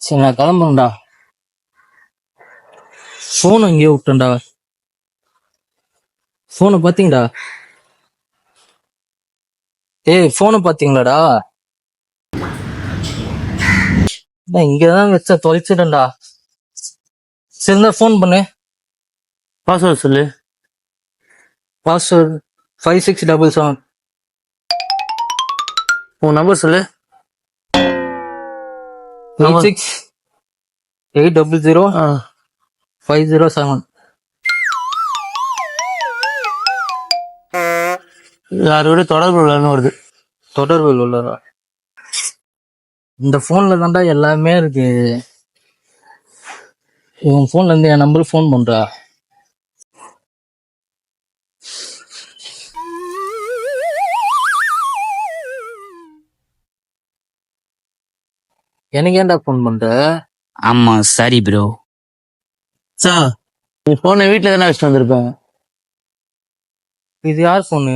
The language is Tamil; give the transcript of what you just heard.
சரி நான் கிளம்புறேன்டா. போன் அங்கேயே விட்டேன்டா. போனை பாத்தீங்கடா? ஏய் போனை பாத்தீங்களாடா? நான் இங்கதான் வச்ச தொலைச்சிட்டேன்டா. சரி இருந்தா போன் பண்ணு. பாஸ்வேர்டு சொல்லு. பாஸ்வேர்டு 5677. உன் நம்பர் சொல்லு. 86800507. யாரோட தொடர்பு இல்லைன்னு வருது. தொடர்பில் உள்ளதா? இந்த போன்ல தான்டா எல்லாமே இருக்கு. உன் போன்ல இருந்து என் நம்பருக்கு போன் பண்றா. எனக்கு ஏன்டா போன் பண்ற? ஆமா சாரி ப்ரோ. சார் நீ போனை வீட்டுல தானே வச்சுட்டு வந்திருப்பேன். இது யார் போனு?